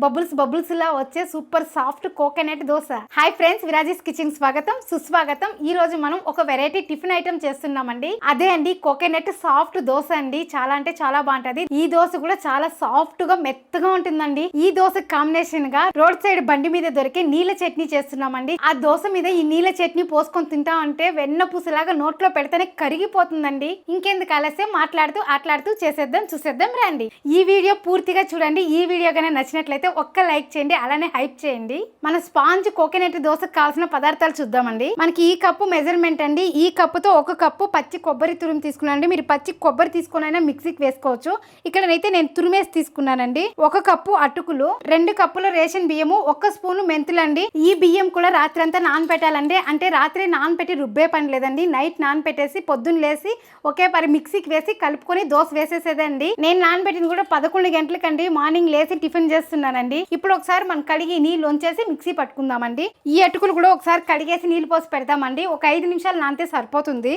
Bubbles లా వచ్చే super soft coconut dosa. Hi friends, Viraji's kitchen స్వాగతం సుస్వాగతం. ఈ రోజు మనం ఒక వెరైటీ టిఫిన్ ఐటమ్ చేస్తున్నామండి. అదే అండి కోకోనట్ సాఫ్ట్ దోశ అండి. చాలా అంటే చాలా బాగుంటది. ఈ దోశ కూడా చాలా సాఫ్ట్ గా మెత్తగా ఉంటుందండి. ఈ దోశ కాంబినేషన్ గా రోడ్ సైడ్ బండి మీద దొరికే నీళ్ళ చట్నీ చేస్తున్నామండి. ఆ దోశ మీద ఈ నీళ్ళ చట్నీ పోసుకొని తింటా అంటే వెన్న పూసలాగా నోట్లో పెడితేనే కరిగిపోతుందండి. ఇంకెందుకు ఆలస్యం, ఆట్లాడుతూ చేసేద్దాం, చూసేద్దాం రండి. ఈ వీడియో పూర్తిగా చూడండి. ఈ వీడియో కనుక నచ్చినట్లయితే ఒక్క లైక్ చేయండి, అలానే హైప్ చేయండి. మన స్పాంజ్ కోకోనట్ దోశకు కావాల్సిన పదార్థాలు చూద్దామండి. మనకి ఈ కప్పు మెజర్మెంట్ అండి. ఈ కప్పుతో ఒక కప్పు పచ్చి కొబ్బరి తురుము తీసుకున్నానండి. మీరు పచ్చి కొబ్బరి తీసుకునైనా మిక్సీకి వేసుకోవచ్చు. ఇక్కడనైతే నేను తురిమేసి తీసుకున్నానండి. ఒక కప్పు అటుకులు, 2 కప్పుల రేషన్ బియ్యము, 1 స్పూను మెంతులండి. ఈ బియ్యం కూడా రాత్రి అంతా నానబెట్టాలండి. అంటే రాత్రి నానబెట్టి రుబ్బే పని లేదండి. నైట్ నానబెట్టేసి పొద్దున్న లేసి ఒకే పరి మిక్సీకి వేసి కలుపుకొని దోశ వేసేసేదండి. నేను నానబెట్టింది కూడా 11 గంటలకండి. మార్నింగ్ లేసి టిఫిన్ చేస్తున్నానండి. ఇప్పుడు ఒకసారి మనం కడిగి నీళ్ళు వంచేసి మిక్సీ పట్టుకుందామండి. ఈ అటుకులు కూడా ఒకసారి కడిగేసి నీళ్ళు పోసి పెడతామండి. ఒక 5 నిమిషాలు నానితే సరిపోతుంది.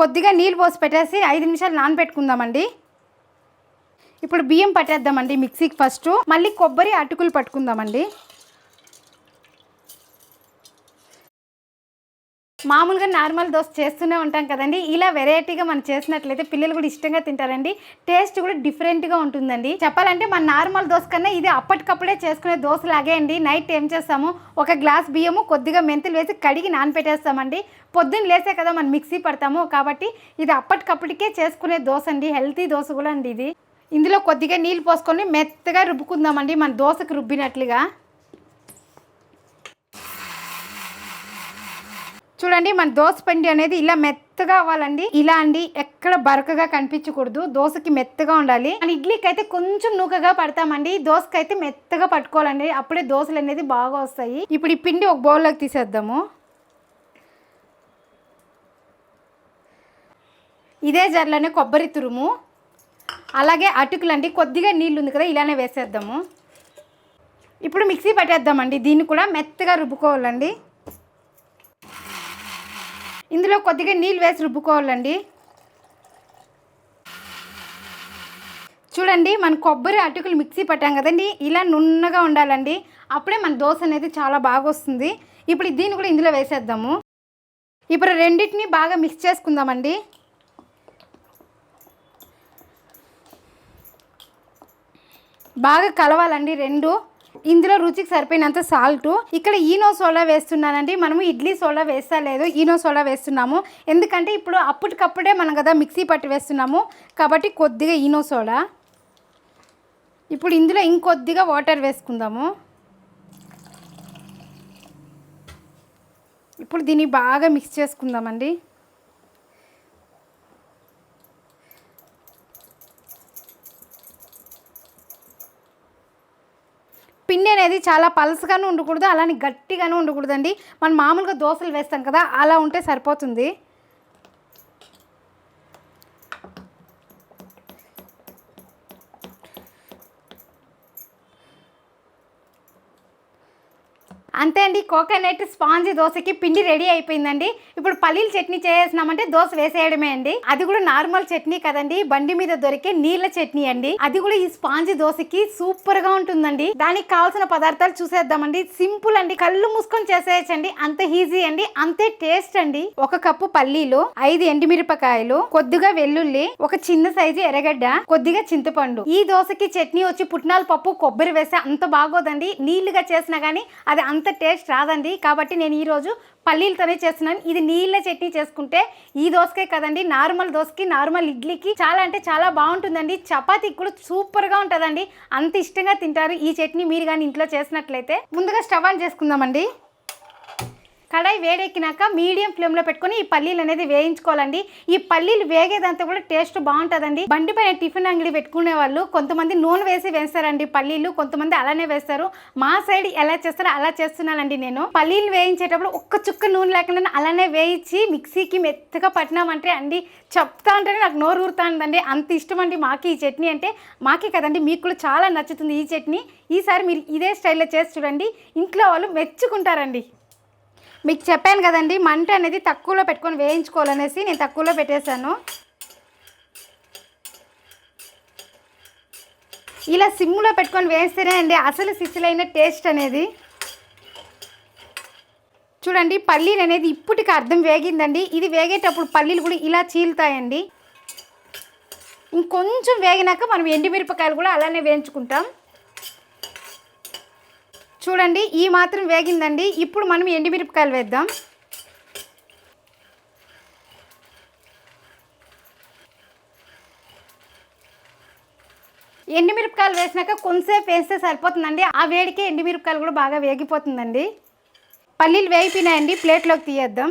కొద్దిగా నీళ్ళు పోసి పెట్టేసి 5 నిమిషాలు నానబెట్టుకుందామండి. ఇప్పుడు బియ్యం పట్టేద్దామండి మిక్సీకి. ఫస్ట్ మళ్ళీ కొబ్బరి అటుకులు పట్టుకుందామండి. మామూలుగా నార్మల్ దోశ చేస్తూనే ఉంటాం కదండి. ఇలా వెరైటీగా మనం చేసినట్లయితే పిల్లలు కూడా ఇష్టంగా తింటారండి. టేస్ట్ కూడా డిఫరెంట్గా ఉంటుందండి. చెప్పాలంటే మన నార్మల్ దోశ కన్నా ఇది అప్పటికప్పుడే చేసుకునే దోశ లాగే అండి. నైట్ ఏం చేస్తాము, ఒక గ్లాస్ బియ్యము, కొద్దిగా మెంతులు వేసి కడిగి నానపెట్టేస్తామండి. పొద్దున్న లేసే కదా మనం మిక్సీ పడతాము. కాబట్టి ఇది అప్పటికప్పటికే చేసుకునే దోశ అండి. హెల్తీ దోశ కూడా అండి ఇది. ఇందులో కొద్దిగా నీళ్ళు పోసుకొని మెత్తగా రుబ్బుకుందామండి, మన దోశకు రుబ్బినట్లుగా. చూడండి, మన దోశ పిండి అనేది ఇలా మెత్తగా అవ్వాలండి. ఇలా అండి, ఎక్కడ బరకగా కనిపించకూడదు. దోశకి మెత్తగా ఉండాలి. మన ఇడ్లీకి అయితే కొంచెం నూకగా పడతామండి. దోశకి అయితే మెత్తగా పట్టుకోవాలండి. అప్పుడే దోశలు అనేది బాగా వస్తాయి. ఇప్పుడు ఈ పిండి ఒక బౌల్లోకి తీసేద్దాము. ఇదే జర్లోనే కొబ్బరి తురుము, అలాగే అటుకులు అండి. కొద్దిగా నీళ్ళు ఉంది కదా, ఇలానే వేసేద్దాము. ఇప్పుడు మిక్సీ పట్టేద్దామండి. దీన్ని కూడా మెత్తగా రుబ్బుకోవాలండి. ఇందులో కొద్దిగా నీళ్ళు వేసి రుబ్బుకోవాలండి. చూడండి, మన కొబ్బరి అటుకులు మిక్సీ పట్టాం కదండి, ఇలా నున్నగా ఉండాలండి. అప్పుడే మన దోశ అనేది చాలా బాగా వస్తుంది. ఇప్పుడు దీన్ని కూడా ఇందులో వేసేద్దాము. ఇప్పుడు రెండింటిని బాగా మిక్స్ చేసుకుందామండి. బాగా కలవాలండి రెండు. ఇందులో రుచికి సరిపోయినంత సాల్ట్. ఇక్కడ ఈనో సోడా వేస్తున్నానండి. మనము ఇడ్లీ సోడా వేస్తలేదు, ఈనో సోడా వేస్తున్నాము. ఎందుకంటే ఇప్పుడు అప్పటికప్పుడే మనం కదా మిక్సీ పట్టి వేస్తున్నాము, కాబట్టి కొద్దిగా ఈనో సోడా. ఇప్పుడు ఇందులో ఇంకొద్దిగా వాటర్ వేసుకుందాము. ఇప్పుడు దీన్ని బాగా మిక్స్ చేసుకుందామండి. పిండి అనేది చాలా పలసగాను ఉండకూడదు, అలానే గట్టిగాను ఉండకూడదండి. మనం మామూలుగా దోశలు వేస్తాం కదా, అలా ఉంటే సరిపోతుంది. అంతే అండి, కోకోనట్ స్పాంజీ దోశకి పిండి రెడీ అయిపోయిందండి. ఇప్పుడు పల్లీల చట్నీ చేసేసినామంటే దోశ వేసేయడమే అండి. అది కూడా నార్మల్ చట్నీ కదండి, బండి మీద దొరికే నీళ్ళ చట్నీ అండి. అది కూడా ఈ స్పాంజీ దోశకి సూపర్ గా ఉంటుందండి. దానికి కావాల్సిన పదార్థాలు చూసేద్దామండి. సింపుల్ అండి, కళ్ళు మూసుకొని చేసేయచ్చండి. అంత ఈజీ అండి, అంతే టేస్ట్ అండి. 1 కప్పు పల్లీలు, 5 ఎండుమిరపకాయలు, కొద్దిగా వెల్లుల్లి, ఒక చిన్న సైజు ఎర్రగడ్డ, కొద్దిగా చింతపండు. ఈ దోశకి చట్నీ వచ్చి పుట్నాల పప్పు, కొబ్బరి వేస్తే అంత బాగోదండి. నీళ్లుగా చేసినా కానీ అది అంత టేస్ట్ రాదండి. కాబట్టి నేను ఈరోజు పల్లీలతోనే చేస్తున్నాను. ఇది నీళ్ళ చట్నీ చేసుకుంటే ఈ దోసకే కదండి, నార్మల్ దోశకి, నార్మల్ ఇడ్లీకి చాలా అంటే చాలా బాగుంటుందండి. చపాతీకి కూడా సూపర్గా ఉంటుందండి. అంత ఇష్టంగా తింటారు ఈ చట్నీ మీరు కానీ ఇంట్లో చేసినట్లయితే. ముందుగా స్టవ్ ఆన్ చేసుకుందామండి. కడాయి వేడెక్కినాక మీడియం ఫ్లేమ్లో పెట్టుకొని ఈ పల్లీలు అనేది వేయించుకోవాలండి. ఈ పల్లీలు వేగేదంతా కూడా టేస్ట్ బాగుంటుందండి. బండి పైన టిఫిన్ అంగడి పెట్టుకునే వాళ్ళు కొంతమంది నూనె వేసి వేస్తారండి పల్లీలు, కొంతమంది అలానే వేస్తారు. మా సైడ్ ఎలా చేస్తారో అలా చేస్తున్నానండి నేను. పల్లీలు వేయించేటప్పుడు ఒక్క చుక్క నూనె లేకుండా అలానే వేయించి మిక్సీకి మెత్తగా పట్టినామంటే అండి, చెప్తా ఉంటేనే నాకు నోరు ఊరుతుందండి. అంత ఇష్టం అండి మాకు ఈ చట్నీ అంటే. మాకే కదండి, మీకు కూడా చాలా నచ్చుతుంది ఈ చట్నీ. ఈసారి మీరు ఇదే స్టైల్లో చేసి చూడండి, ఇంట్లో వాళ్ళు మెచ్చుకుంటారండి. మీకు చెప్పాను కదండి, మంట అనేది తక్కువలో పెట్టుకొని వేయించుకోవాలనేసి నేను తక్కువలో పెట్టేశాను. ఇలా సిమ్లో పెట్టుకొని వేస్తేనే అండి అసలు సిసిలైన టేస్ట్ అనేది. చూడండి పల్లీలు అనేది ఇప్పటికి అర్థం వేగిందండి. ఇది వేగేటప్పుడు పల్లీలు కూడా ఇలా చీలుతాయండి. ఇంకొంచెం వేగినాక మనం ఎండుమిరపకాయలు కూడా అలానే వేయించుకుంటాం. చూడండి ఈ మాత్రం వేగిందండి. ఇప్పుడు మనం ఎండుమిరపకాయలు వేద్దాం. ఎండుమిరపకాయలు వేసినాక కొంచెంసేపు వేస్తే సరిపోతుందండి. ఆ వేడికి ఎండుమిరపకాయలు కూడా బాగా వేగిపోతుందండి. పల్లీలు వేగిపోయినాయండి, ప్లేట్లోకి తీయేద్దాం.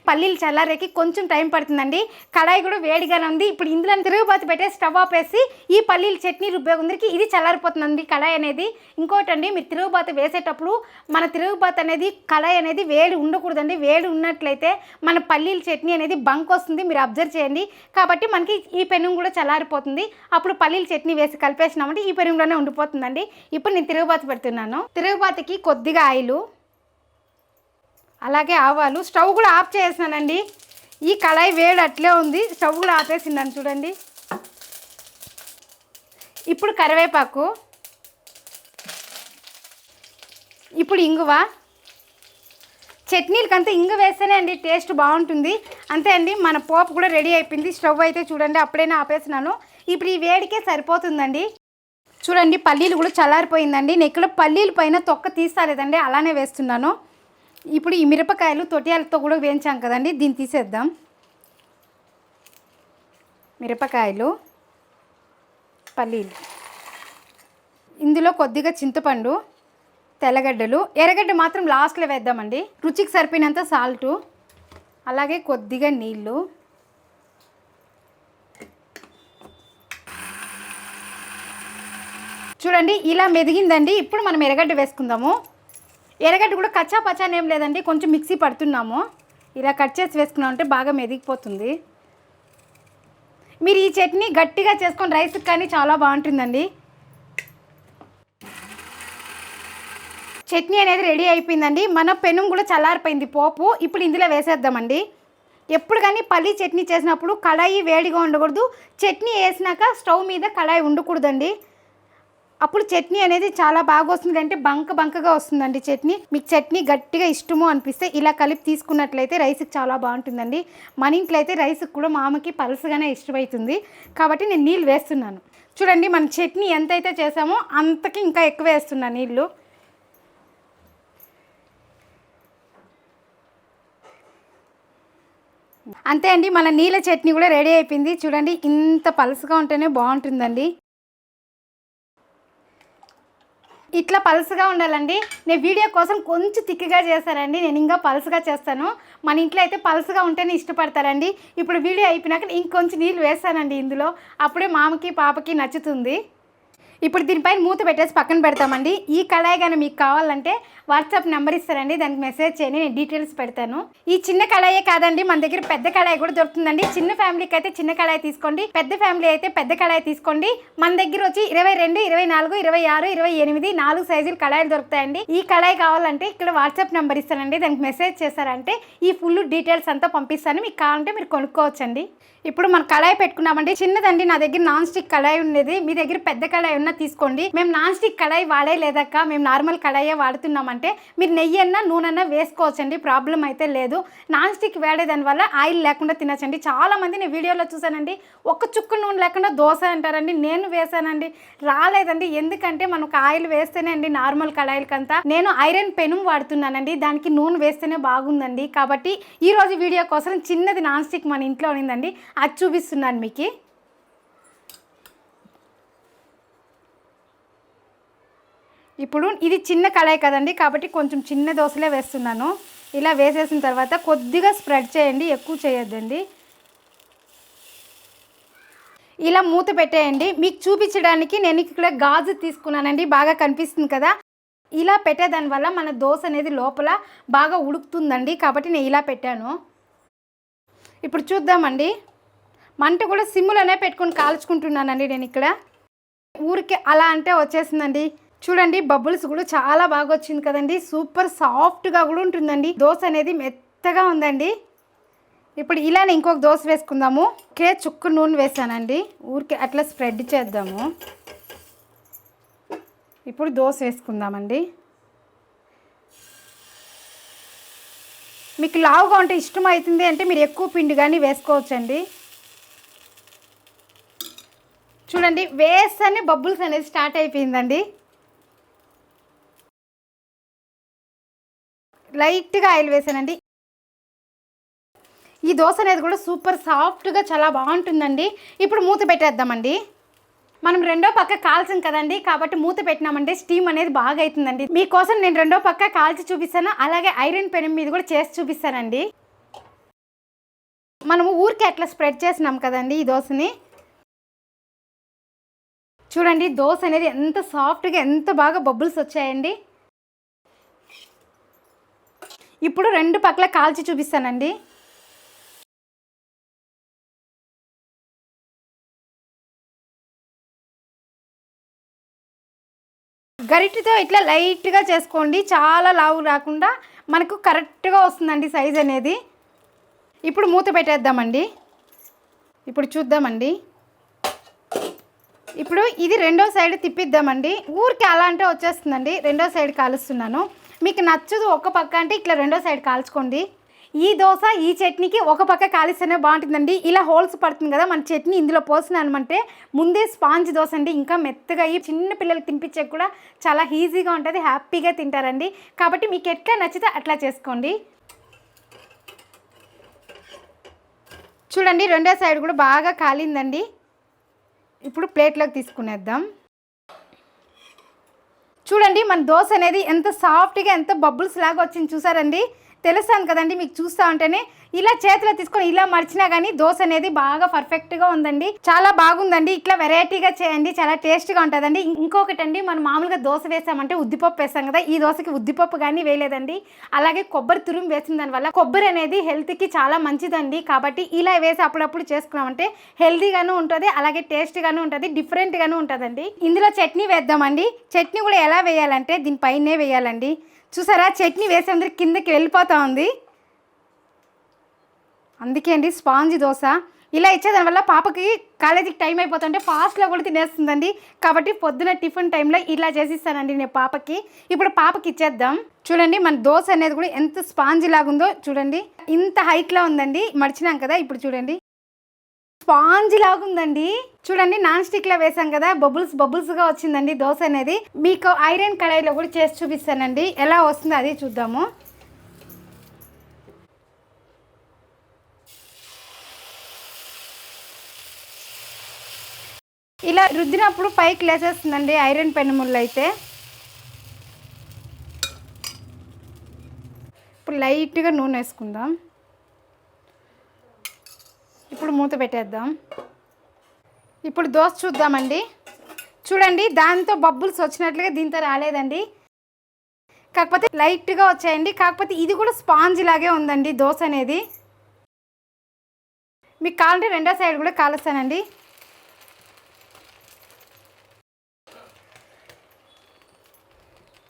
పల్లీలు చల్లారేకి కొంచెం టైం పడుతుందండి. కడాయి కూడా వేడిగానే ఉంది. ఇప్పుడు ఇందులో తిరుగుబాతు పెట్టే స్టవ్ ఆపేసి ఈ పల్లీలు చట్నీ రుబ్బే ముందరికి ఇది చల్లారిపోతుందండి కడాయి అనేది. ఇంకోటండి, మీరు తిరుగుబాతు వేసేటప్పుడు మన తిరుగుబాతు అనేది కడాయి అనేది వేడి ఉండకూడదండి. వేడి ఉన్నట్లయితే మన పల్లీల చట్నీ అనేది బంక్ వస్తుంది, మీరు అబ్జర్వ్ చేయండి. కాబట్టి మనకి ఈ పెనం కూడా చల్లారిపోతుంది. అప్పుడు పల్లీల చట్నీ వేసి కలిపేసినామంటే ఈ పెనంలోనే ఉండిపోతుందండి. ఇప్పుడు నేను తిరుగుబాతు పెడుతున్నాను. తిరుగుబాతుకి కొద్దిగా ఆయిలు, అలాగే ఆవాలు. స్టవ్ కూడా ఆఫ్ చేసినానండి. ఈ కళాయి వేడి అట్లే ఉంది, స్టవ్ కూడా ఆపేసిందని చూడండి. ఇప్పుడు కరివేపాకు, ఇప్పుడు ఇంగువ. చట్నీలకంతా ఇంగు వేస్తేనే అండి టేస్ట్ బాగుంటుంది. అంతే అండి, మన పోపు కూడా రెడీ అయిపోయింది. స్టవ్ అయితే చూడండి అప్పుడైనా ఆపేసినాను. ఇప్పుడు ఈ వేడికే సరిపోతుందండి. చూడండి పల్లీలు కూడా చల్లారిపోయిందండి. నేను ఇక్కడ పల్లీల పైన తొక్క తీస్తాలేదండి, అలానే వేస్తున్నాను. ఇప్పుడు ఈ మిరపకాయలు తొటియాలతో కూడా వేయించాం కదండి, దీన్ని తీసేద్దాం. మిరపకాయలు, పల్లీలు, ఇందులో కొద్దిగా చింతపండు, తెల్లగడ్డలు, ఎర్రగడ్డ మాత్రం లాస్ట్లో వేద్దామండి. రుచికి సరిపోయినంత సాల్టు, అలాగే కొద్దిగా నీళ్ళు. చూడండి ఇలా మెదిగిందండి. ఇప్పుడు మనం ఎర్రగడ్డ వేసుకుందాము. ఎర్రగడ్డ కూడా కచ్చా పచ్చాని ఏం లేదండి, కొంచెం మిక్సీ పడుతున్నాము. ఇలా కట్ చేసి వేసుకున్నామంటే బాగా మెదిగిపోతుంది. మీరు ఈ చట్నీ గట్టిగా చేసుకొని రైస్కి కానీ చాలా బాగుంటుందండి. చట్నీ అనేది రెడీ అయిపోయిందండి. మన పెనం కూడా చల్లారిపోయింది పోపు. ఇప్పుడు ఇందులో వేసేద్దామండి. ఎప్పుడు కానీ పల్లీ చట్నీ చేసినప్పుడు కడాయి వేడిగా ఉండకూడదు. చట్నీ వేసినాక స్టవ్ మీద కడాయి ఉండకూడదండి. అప్పుడు చట్నీ అనేది చాలా బాగా వస్తుంది, అంటే బంకగా వస్తుందండి చట్నీ. మీకు చట్నీ గట్టిగా ఇష్టము అనిపిస్తే ఇలా కలిపి తీసుకున్నట్లయితే రైస్కి చాలా బాగుంటుందండి. మన ఇంట్లో అయితే రైస్కి కూడా మామకి పలుసుగానే ఇష్టమవుతుంది. కాబట్టి నేను నీళ్ళు వేస్తున్నాను. చూడండి మన చట్నీ ఎంతైతే చేసామో అంతకి ఇంకా ఎక్కువ వేస్తున్నాను నీళ్ళు. అంతే అండి, మన నీళ్ళ చట్నీ కూడా రెడీ అయిపోయింది. చూడండి ఇంత పలుసుగా ఉంటేనే బాగుంటుందండి. ఇట్లా పలుసుగా ఉండాలండి. నేను వీడియో కోసం కొంచెం తిక్కిగా చేశానండి, నేను ఇంకా పలుసుగా చేస్తాను. మన ఇంట్లో అయితే పలుసుగా ఉంటేనే ఇష్టపడతారండి. ఇప్పుడు వీడియో అయిపోయినాక ఇంకొంచెం నీళ్ళు వేస్తానండి ఇందులో, అప్పుడే మామకి పాపకి నచ్చుతుంది. ఇప్పుడు దీనిపైన మూత పెట్టేసి పక్కన పెడతామండి. ఈ కళాయి కానీ మీకు కావాలంటే వాట్సాప్ నెంబర్ ఇస్తారండి, దానికి మెసేజ్ చేయండి, నేను డీటెయిల్స్ పెడతాను. ఈ చిన్న కళాయే కాదండి, మన దగ్గర పెద్ద కళాయి కూడా దొరుకుతుందండి. చిన్న ఫ్యామిలీకి అయితే చిన్న కళాయి తీసుకోండి, పెద్ద ఫ్యామిలీ అయితే పెద్ద కళాయి తీసుకోండి. మన దగ్గర వచ్చి 22, 24, 26, 28 4 సైజులు కళాయిలు దొరుకుతాయండి. ఈ కళాయి కావాలంటే ఇక్కడ వాట్సాప్ నెంబర్ ఇస్తానండి, దానికి మెసేజ్ చేశారంటే ఈ ఫుల్ డీటెయిల్స్ అంతా పంపిస్తాను. మీకు కావాలంటే మీరు కొనుక్కోవచ్చండి. ఇప్పుడు మనం కళాయి పెట్టుకున్నామండి. చిన్నదండి, నా దగ్గర నాన్ స్టిక్ కళాయి ఉండేది. మీ దగ్గర పెద్ద కళాయి ఉన్నా తీసుకోండి. మేము నాన్ స్టిక్ కళాయి వాడే లేదక్క, మేము నార్మల్ కళాయే వాడుతున్నామంటే మీరు నెయ్యి అన్నా నూనె అన్నా వేసుకోవచ్చండి, ప్రాబ్లం అయితే లేదు. నాన్ స్టిక్ వాడేదాని వల్ల ఆయిల్ లేకుండా తినచ్చండి. చాలామంది నేను వీడియోలో చూసానండి, ఒక్క చుక్క నూనె లేకుండా దోశ అంటారండి. నేను వేసానండి, రాలేదండి. ఎందుకంటే మనకు ఆయిల్ వేస్తేనే అండి నార్మల్ కళాయిలకంతా. నేను ఐరన్ పెనం వాడుతున్నానండి, దానికి నూనె వేస్తేనే బాగుందండి. కాబట్టి ఈరోజు వీడియో కోసం చిన్నది నాన్ స్టిక్ మన ఇంట్లో ఉందండి, అది చూపిస్తున్నాను మీకు. ఇప్పుడు ఇది చిన్న కళాయి కదండి, కాబట్టి కొంచెం చిన్న దోశలే వేస్తున్నాను. ఇలా వేసేసిన తర్వాత కొద్దిగా స్ప్రెడ్ చేయండి, ఎక్కువ చేయొద్దండి. ఇలా మూత పెట్టేయండి. మీకు చూపించడానికి నేను ఇక్కడ గాజు తీసుకున్నానండి, బాగా కనిపిస్తుంది కదా. ఇలా పెట్టేదాని వల్ల మన దోశ అనేది లోపల బాగా ఉడుకుతుందండి, కాబట్టి నేను ఇలా పెట్టాను. ఇప్పుడు చూద్దామండి. మంట కూడా సిమ్లోనే పెట్టుకొని కాల్చుకుంటున్నానండి నేను ఇక్కడ. ఊరికే అలా అంటే వచ్చేసిందండి. చూడండి బబుల్స్ కూడా చాలా బాగా వచ్చింది కదండి. సూపర్ సాఫ్ట్గా కూడా ఉంటుందండి. దోశ అనేది మెత్తగా ఉందండి. ఇప్పుడు ఇలానే ఇంకొక దోశ వేసుకుందాము. ఒకే చుక్క నూనె వేసానండి, ఊరికే అట్లా స్ప్రెడ్ చేద్దాము. ఇప్పుడు దోశ వేసుకుందామండి. మీకు లావుగా ఉంటే ఇష్టం అవుతుంది అంటే మీరు ఎక్కువ పిండి కానీ వేసుకోవచ్చండి. చూడండి వేస్తేనే బబుల్స్ అనేది స్టార్ట్ అయిపోయిందండి. లైట్గా ఆయిల్ వేసానండి. ఈ దోశ అనేది కూడా సూపర్ సాఫ్ట్గా చాలా బాగుంటుందండి. ఇప్పుడు మూత పెట్టేద్దామండి. మనం రెండో పక్క కాల్చాం కదండి, కాబట్టి మూత పెట్టినామంటే స్టీమ్ అనేది బాగా అవుతుందండి. మీకోసం నేను రెండో పక్క కాల్చి చూపిస్తాను, అలాగే ఐరన్ పెనం మీద కూడా చేసి చూపిస్తానండి. మనము ఊరికే అట్లా స్ప్రెడ్ చేసినాం కదండి ఈ దోశని. చూడండి దోశ అనేది ఎంత సాఫ్ట్గా ఎంత బాగా బబుల్స్ వచ్చాయండి. ఇప్పుడు రెండు పక్కల కాల్చి చూపిస్తానండి. గరిటెతో ఇట్లా లైట్గా చేసుకోండి, చాలా లావు రాకుండా మనకు కరెక్ట్గా వస్తుందండి సైజ్ అనేది. ఇప్పుడు మూత పెట్టేద్దామండి. ఇప్పుడు చూద్దామండి. ఇప్పుడు ఇది రెండో సైడ్ తిప్పిద్దామండి. ఊరికి అలా అంటే వచ్చేస్తుందండి. రెండో సైడ్ కాలుస్తున్నాను. మీకు నచ్చదు ఒక పక్క అంటే ఇట్లా రెండో సైడ్ కాల్చుకోండి. ఈ దోశ ఈ చట్నీకి ఒక పక్క కాలిస్తేనే బాగుంటుందండి. ఇలా హోల్స్ పడుతుంది కదా, మన చట్నీ ఇందులో పోసినామంటే ముందే స్పాంజ్ దోశ అండి, ఇంకా మెత్తగా అయ్యి చిన్న పిల్లలకి తినిపించే కూడా చాలా ఈజీగా ఉంటుంది, హ్యాపీగా తింటారండి. కాబట్టి మీకు ఎట్లా నచ్చితే అట్లా చేసుకోండి. చూడండి రెండో సైడ్ కూడా బాగా కాలిందండి. ఇప్పుడు ప్లేట్లోకి తీసుకునేద్దాం. చూడండి మన దోశ అనేది ఎంత సాఫ్ట్గా ఎంత బబుల్స్ లాగా వచ్చింది చూసారండి. తెలుస్తాను కదండి మీకు చూస్తూ ఉంటేనే. ఇలా చేతిలో తీసుకొని ఇలా మర్చినా కానీ దోశ అనేది బాగా పర్ఫెక్ట్గా ఉందండి, చాలా బాగుందండి. ఇట్లా వెరైటీగా చేయండి, చాలా టేస్ట్గా ఉంటుందండి. ఇంకొకటి అండి, మనం మామూలుగా దోశ వేసామంటే ఉద్దిపప్పు వేస్తాం కదా, ఈ దోశకి ఉద్దిపప్పు కానీ వేయలేదండి. అలాగే కొబ్బరి తురుము వేసిన దానివల్ల కొబ్బరి అనేది హెల్త్కి చాలా మంచిదండి. కాబట్టి ఇలా వేసి అప్పుడప్పుడు చేసుకున్నామంటే హెల్తీగాను ఉంటుంది, అలాగే టేస్ట్గాను ఉంటుంది, డిఫరెంట్గాను ఉంటుందండి. ఇందులో చట్నీ వేద్దామండి. చట్నీ కూడా ఎలా వేయాలంటే దీనిపైనే వేయాలండి. చూసారా చట్నీ వేసేందుకు కిందకి వెళ్ళిపోతూ ఉంది. అందుకే అండి స్పాంజ్ దోశ ఇలా ఇచ్చేదాని వల్ల పాపకి కాలేజీకి టైం అయిపోతుంటే ఫాస్ట్లో కూడా తినేస్తుందండి. కాబట్టి పొద్దున టిఫిన్ టైంలో ఇలా చేసిస్తానండి నేను పాపకి. ఇప్పుడు పాపకి ఇచ్చేద్దాం. చూడండి మన దోశ అనేది కూడా ఎంత స్పాంజ్ లాగుందో చూడండి. ఇంత హైట్లో ఉందండి, మడిచినాం కదా. ఇప్పుడు చూడండి స్పాంజ్ లాగుందండి. చూడండి నాన్ స్టిక్లో వేసాం కదా, బబుల్స్గా వచ్చిందండి దోశ అనేది. మీకు ఐరన్ కడాయిలో కూడా చేసి చూపిస్తానండి, ఎలా వస్తుందో అది చూద్దాము. ఇలా రుద్దినప్పుడు పైకి లేసేస్తుందండి ఐరన్ పెనుముళ్ళు అయితే. ఇప్పుడు లైట్గా నూనె వేసుకుందాం. ఇప్పుడు మూత పెట్టేద్దాం. ఇప్పుడు దోశ చూద్దామండి. చూడండి దాంతో బబుల్స్ వచ్చినట్లుగా దీంతో రాలేదండి, కాకపోతే లైట్గా వచ్చాయండి. కాకపోతే ఇది కూడా స్పాంజ్ లాగే ఉందండి దోశ అనేది. మీకు కావాలంటే రెండో సైడ్ కూడా కాలుస్తానండి.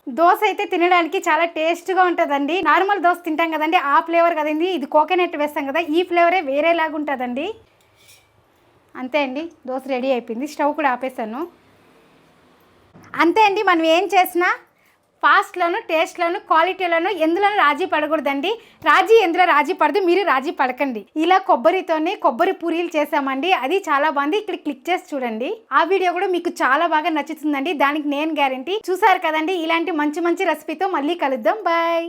దోశ అయితే తినడానికి చాలా టేస్ట్గా ఉంటుందండి. నార్మల్ దోశ తింటాం కదండి, ఆ ఫ్లేవర్ కదండి. ఇది కోకోనట్ వేస్తాం కదా, ఈ ఫ్లేవరే వేరేలాగా ఉంటుందండి. అంతే అండి, దోశ రెడీ అయిపోయింది. స్టవ్ కూడా ఆపేసాను. అంతే అండి, మనం ఏం చేసినా ఫాస్ట్లోను టేస్ట్లోను క్వాలిటీలోను ఎందులోనూ రాజీ పడకూడదండి. ఎందులో రాజీ పడదు, మీరు రాజీ పడకండి. ఇలా కొబ్బరి పూరీలు చేసామండి, అది చాలా బాగుంది. ఇక్కడ క్లిక్ చేసి చూడండి. ఆ వీడియో కూడా మీకు చాలా బాగా నచ్చుతుందండి, దానికి నేను గ్యారంటీ. చూసారు కదండి, ఇలాంటి మంచి మంచి రెసిపీతో మళ్ళీ కలుద్దాం. బాయ్.